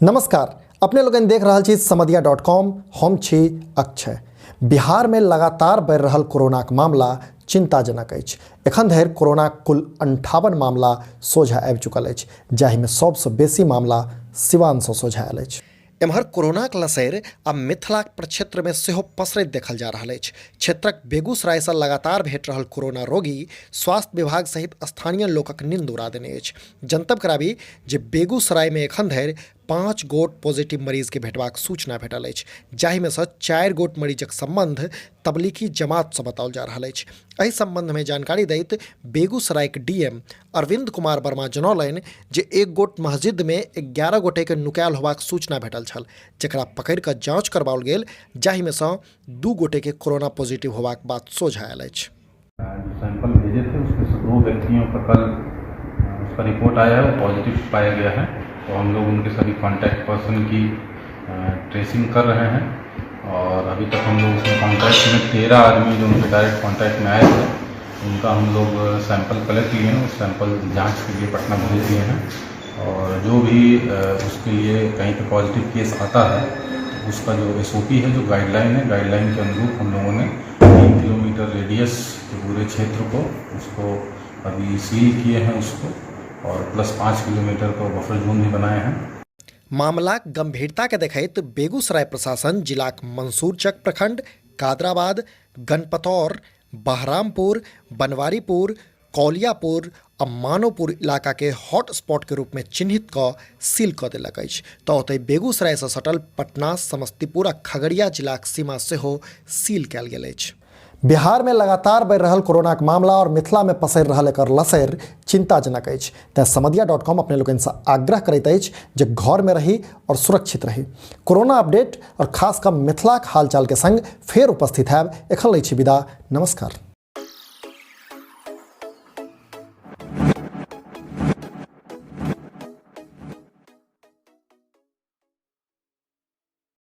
नमस्कार, अपने लोगन देख रहल छी समधिया.com। हम छी अक्षय। बिहार में लगातार बढ़ि रहल कोरोनाक मामला चिंताजनक अछि। एखन धरि कोरोनाक कुल 58 मामला सोझा आबि चुकल अछि, जाहिमे सबसँ बेसी मामला सिवान सँ सोझा आयल अछि। एम्हर कोरोनाक लसरि आब मिथिलाक प्रक्षेत्र में सेहो पसरैत देखल जा रहल अछि। क्षेत्रक बेगूसराय सँ लगातार भेट रहल कोरोना रोगी स्वास्थ्य विभाग सहित स्थानीय लोकक नींद उड़ा देने अछि। जनतब कराबी जे बेगूसराय में एखन धरि 5 गोट पॉजिटिव मरीज के भेटबाक सूचना भेटल अछि, जाहिमे सँ 4 गोट मरीजक संबंध तबलीगी जमात सँ बताओल जा रहल अछि। एहि संबंध में जानकारी दैत बेगूसरायक डीएम अरविंद कुमार वर्मा जनौलनि जे एक गोट मस्जिद में 11 गोटे के नुकायल होबाक सूचना भेटल छल, जकरा पकड़ि कऽ जांच करबाओल गेल, जाहिमे सँ 2 गोटे के कोरोना पॉजिटिव होबाक बात सोझा आयल अछि। जो सैंपल भेजे थे उसमें से 2 व्यक्तियों का कल उसका रिपोर्ट आया है, वो पॉजिटिव पाया गया है। तो हम लोग उनके सभी कांटेक्ट पर्सन की ट्रेसिंग कर रहे हैं और अभी तक हम लोग उसमें कांटेक्ट में 13 आदमी जो उनके डायरेक्ट कांटेक्ट में आए थे उनका हम लोग सैंपल कलेक्ट किए हैं, उस सैंपल जांच के लिए पटना भेज दिए हैं। और जो भी उसके लिए कहीं पे पॉजिटिव केस आता है उसका जो SOP है, जो गाइडलाइन है, गाइडलाइन के अनुरूप हम लोगों ने 3 किलोमीटर रेडियस के पूरे क्षेत्र को उसको अभी सील किए हैं उसको, और प्लस 5 किलोमीटर को बफर जोन भी बनाए हैं। मामलाक गंभीरता के देखैत बेगूसराय प्रशासन जिलाक मंसूरचक प्रखंड, कादराबाद, गनपतौर, बहरामपुर, बनवारीपुर, कौलियापुर आ मानोपुर इलाका के हॉटस्पॉट के रूप में चिन्हित कऽ सील कऽ देलक अछि। तऽ ओतहि बेगूसराय सँ सटल पटना, समस्तीपुर आ खगड़िया जिलाक सीमा सेहो सील कयल गेल अछि। बिहार में लगातार बढ़ि रहल कोरोनाक मामला और मिथिला में पसरि रहल एकर लसरि चिंताजनक अछि। तेँ समधिया.com अपने लोगन सँ आग्रह करैत अछि जे घर में रही और सुरक्षित रही। कोरोना अपडेट और खास कऽ मिथिलाक हालचाल के संग फेर उपस्थित हैब। एखन लै छी विदा। नमस्कार।